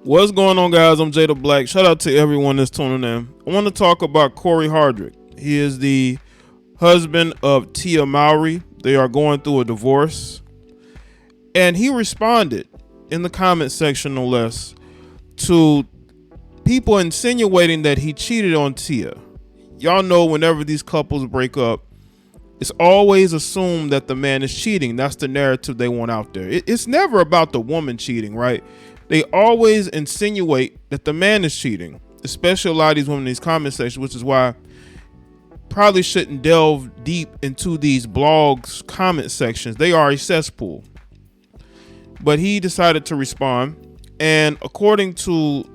What's going on, guys? I'm Jay the Black. Shout out to everyone that's tuning in. I want to talk about Cory Hardrict. He is the husband of Tia Mowry. They are going through a divorce. And he responded in the comment section, no less, to people insinuating that he cheated on Tia. Y'all know whenever these couples break up, it's always assumed that the man is cheating. That's the narrative they want out there. It's never about the woman cheating, right? They always insinuate that the man is cheating, especially a lot of these women in these comment sections, which is why I probably shouldn't delve deep into these blogs comment sections. They are a cesspool. But he decided to respond, and according to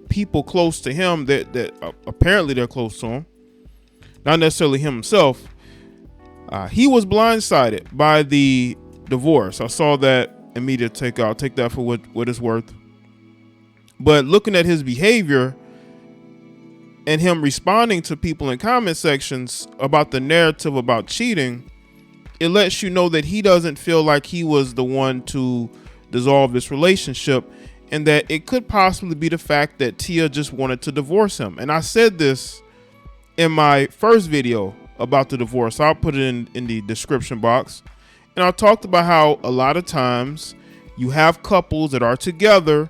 people close to him that apparently they're close to him, not necessarily him himself, he was blindsided by the divorce. I saw that in media take out. Take that for what it's worth. But looking at his behavior and him responding to people in comment sections about the narrative about cheating, it lets you know that he doesn't feel like he was the one to dissolve this relationship, and that it could possibly be the fact that Tia just wanted to divorce him. And I said this in my first video about the divorce. I'll put it in the description box. And I talked about how a lot of times you have couples that are together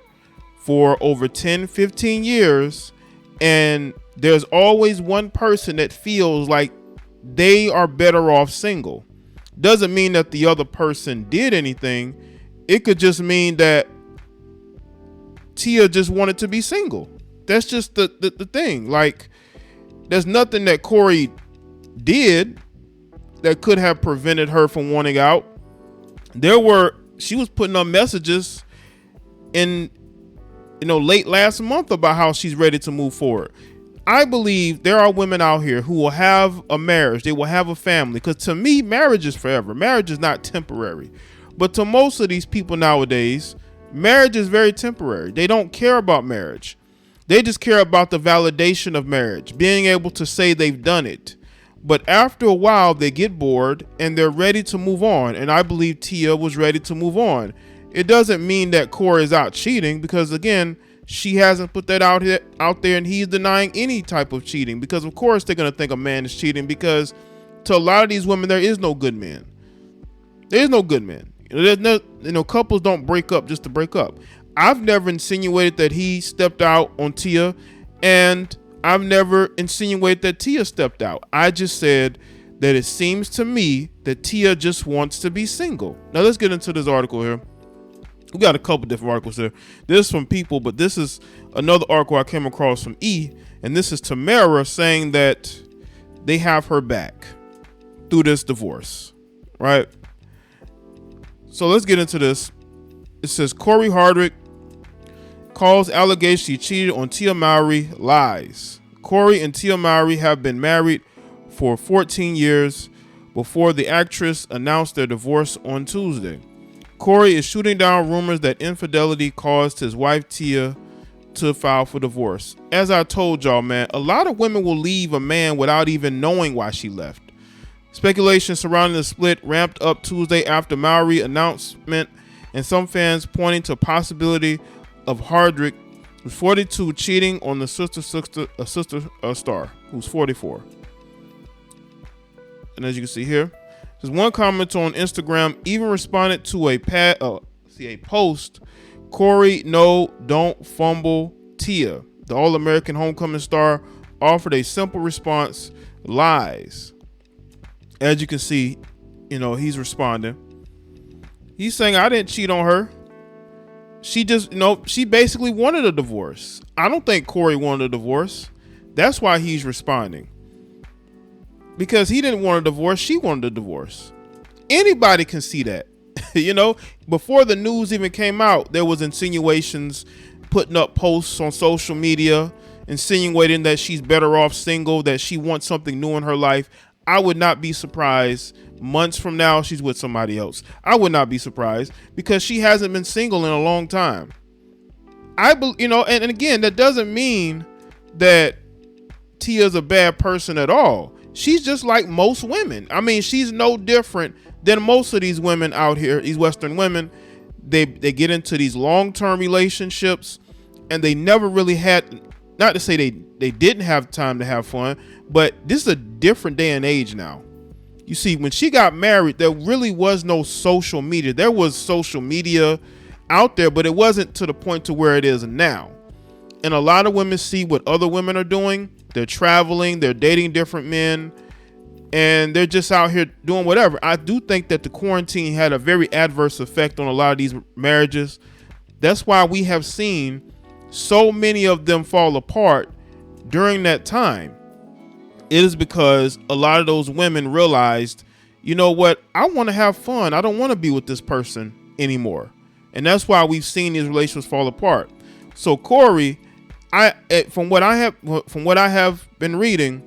for over 10, 15 years, and there's always one person that feels like they are better off single. Doesn't mean that the other person did anything. It could just mean that Tia just wanted to be single. That's just the thing. Like, there's nothing that Cory did that could have prevented her from wanting out. She was putting up messages in, late last month about how she's ready to move forward. I believe there are women out here who will have a marriage. They will have a family. Because to me, marriage is forever. Marriage is not temporary. But to most of these people nowadays, marriage is very temporary. They don't care about marriage. They just care about the validation of marriage, being able to say they've done it. But after a while, they get bored and they're ready to move on. And I believe Tia was ready to move on. It doesn't mean that Cory is out cheating, because again, she hasn't put that out there, and he's denying any type of cheating, because of course they're going to think a man is cheating, because to a lot of these women, there is no good man. There is no good man. There's no, couples don't break up just to break up. I've never insinuated that he stepped out on Tia, and I've never insinuated that Tia stepped out. I just said that it seems to me that Tia just wants to be single. Now let's get into this article here. We got a couple different articles here. This is from People, but this is another article I came across from E, and this is Tamara saying that they have her back through this divorce, right? So let's get into this. It says Cory Hardrict calls allegations she cheated on Tia Mowry lies. Cory and Tia Mowry have been married for 14 years before the actress announced their divorce on Tuesday. Cory is shooting down rumors that infidelity caused his wife Tia to file for divorce. As I told y'all, man, a lot of women will leave a man without even knowing why she left. Speculation surrounding the split ramped up Tuesday after Mowry announcement, and some fans pointing to possibility of Hardrict, who's 42, cheating on the sister star, who's 44. And as you can see here, there's one commenter on Instagram even responded to a post. Cory, no, don't fumble Tia. The All-American Homecoming star offered a simple response: lies. As you can see, he's responding. He's saying, I didn't cheat on her. She just, she basically wanted a divorce. I don't think Cory wanted a divorce. That's why he's responding. Because he didn't want a divorce, she wanted a divorce. Anybody can see that. Before the news even came out, there was insinuations, putting up posts on social media, insinuating that she's better off single, that she wants something new in her life. I would not be surprised months from now she's with somebody else. I would not be surprised, because she hasn't been single in a long time. And again, that doesn't mean that Tia's a bad person at all. She's just like most women. I mean, she's no different than most of these women out here, these Western women. They get into these long-term relationships, and they never really had, not to say they didn't have time to have fun, but this is a different day and age now. You see, when she got married, there really was no social media. There was social media out there, but it wasn't to the point to where it is now. And a lot of women see what other women are doing. They're traveling, they're dating different men, and they're just out here doing whatever. I do think that the quarantine had a very adverse effect on a lot of these marriages. That's why we have seen so many of them fall apart during that time. It is because a lot of those women realized, you know what, I want to have fun. I don't want to be with this person anymore. And that's why we've seen these relationships fall apart. So Cory, from what I have been reading,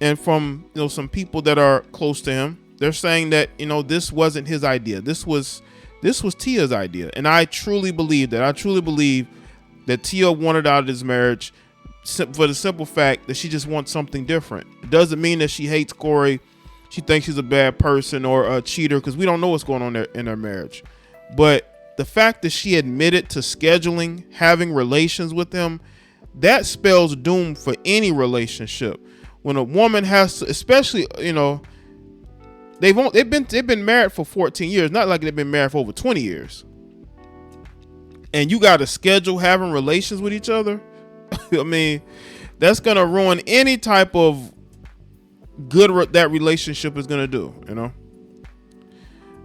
and from some people that are close to him, they're saying that this wasn't his idea. This was Tia's idea, and I truly believe that. I truly believe that Tia wanted out of this marriage for the simple fact that she just wants something different. It doesn't mean that she hates Cory. She thinks he's a bad person or a cheater, because we don't know what's going on there in their marriage. But the fact that she admitted to scheduling, having relations with him, that spells doom for any relationship. When a woman has to, especially, they've been married for 14 years, not like they've been married for over 20 years. And you got to schedule having relations with each other. I mean, that's going to ruin any type of good that relationship is going to do,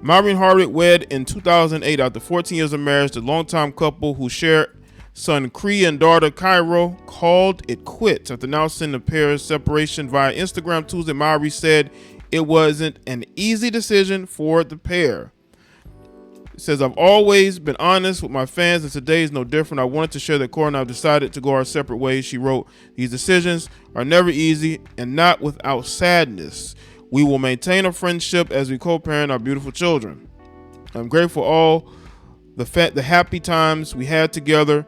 Mowry and Hardrict wed in 2008 after 14 years of marriage. The longtime couple, who shared son Cree and daughter Cairo, called it quits after announcing the pair's separation via Instagram Tuesday. Mowry said it wasn't an easy decision for the pair. It says, I've always been honest with my fans, and today is no different. I wanted to share that Cory and I have decided to go our separate ways. She wrote, these decisions are never easy and not without sadness. We will maintain a friendship as we co-parent our beautiful children. I'm grateful for all the happy times we had together,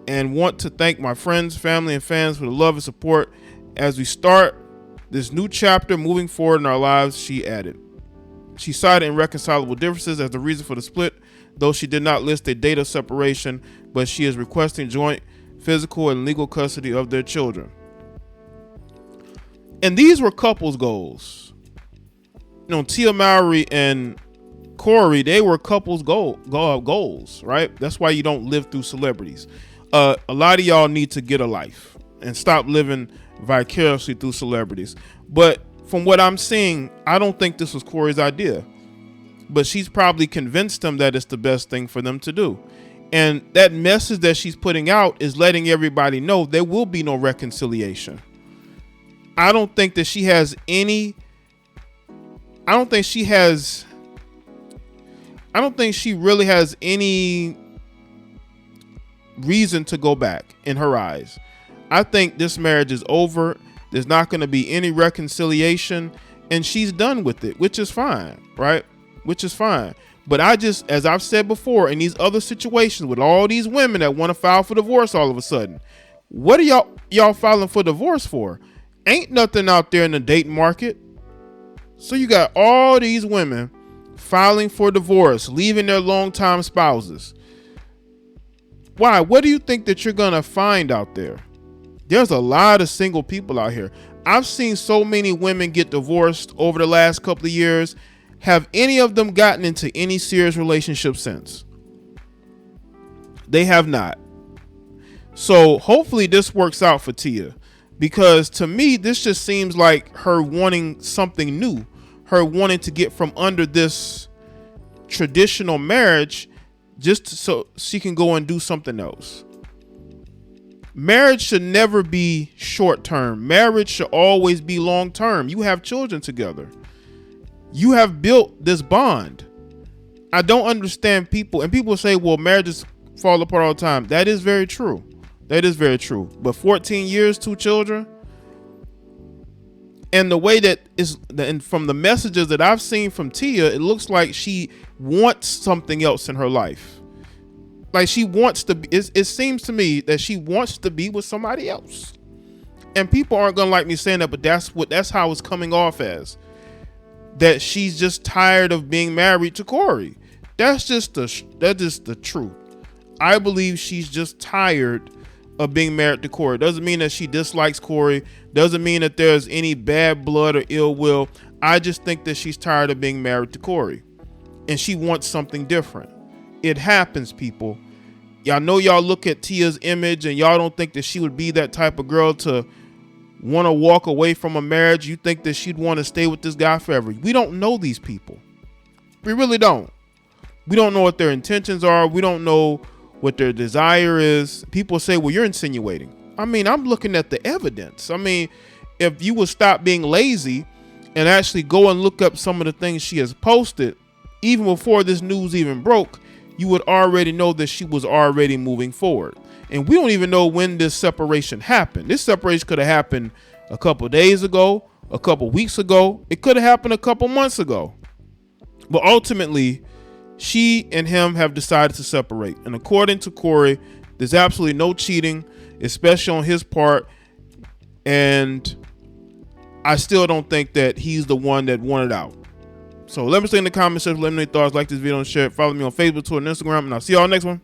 and want to thank my friends, family, and fans for the love and support as we start this new chapter moving forward in our lives, she added. She cited irreconcilable differences as the reason for the split, though she did not list a date of separation, but she is requesting joint physical and legal custody of their children. And these were couples goals. Tia Mowry and Cory, they were couples goals, right? That's why you don't live through celebrities. A lot of y'all need to get a life and stop living vicariously through celebrities. But from what I'm seeing, I don't think this was Cory's idea, but she's probably convinced them that it's the best thing for them to do. And that message that she's putting out is letting everybody know there will be no reconciliation. I don't think she really has any reason to go back in her eyes. I think this marriage is over. There's not going to be any reconciliation, and she's done with it, which is fine, right? Which is fine. But as I've said before, in these other situations with all these women that want to file for divorce all of a sudden, what are y'all filing for divorce for? Ain't nothing out there in the dating market. So you got all these women filing for divorce, leaving their longtime spouses. Why? What do you think that you're going to find out there? There's a lot of single people out here. I've seen so many women get divorced over the last couple of years. Have any of them gotten into any serious relationship since? They have not. So hopefully this works out for Tia, because to me, this just seems like her wanting something new, her wanting to get from under this traditional marriage just so she can go and do something else. Marriage should never be short term. Marriage should always be long term. You have children together. You have built this bond. I don't understand people, and people say, well, marriages fall apart all the time. That is very true. That is very true. But 14 years, 2 children, and the way that is, and from the messages that I've seen from Tia, it looks like she wants something else in her life. Like she wants to be, it seems to me that she wants to be with somebody else. And people aren't gonna like me saying that, but that's how it's coming off as. That she's just tired of being married to Cory. That's just the truth. I believe she's just tired of being married to Cory. Doesn't mean that she dislikes Cory. Doesn't mean that there's any bad blood or ill will. I just think that she's tired of being married to Cory, and she wants something different. It happens, people. Y'all know y'all look at Tia's image and y'all don't think that she would be that type of girl to want to walk away from a marriage. You think that she'd want to stay with this guy forever. We don't know these people. We really don't. We don't know what their intentions are. We don't know what their desire is. People say, well, you're insinuating. I mean, I'm looking at the evidence. I mean, if you would stop being lazy and actually go and look up some of the things she has posted, even before this news even broke, you would already know that she was already moving forward. And we don't even know when this separation happened. This separation could have happened a couple days ago, a couple weeks ago. It could have happened a couple months ago. But ultimately, she and him have decided to separate. And according to Cory, there's absolutely no cheating, especially on his part. And I still don't think that he's the one that wanted out. So let me say in the comment section, let me know your thoughts, like this video and share it. Follow me on Facebook, Twitter, and Instagram, and I'll see y'all next one.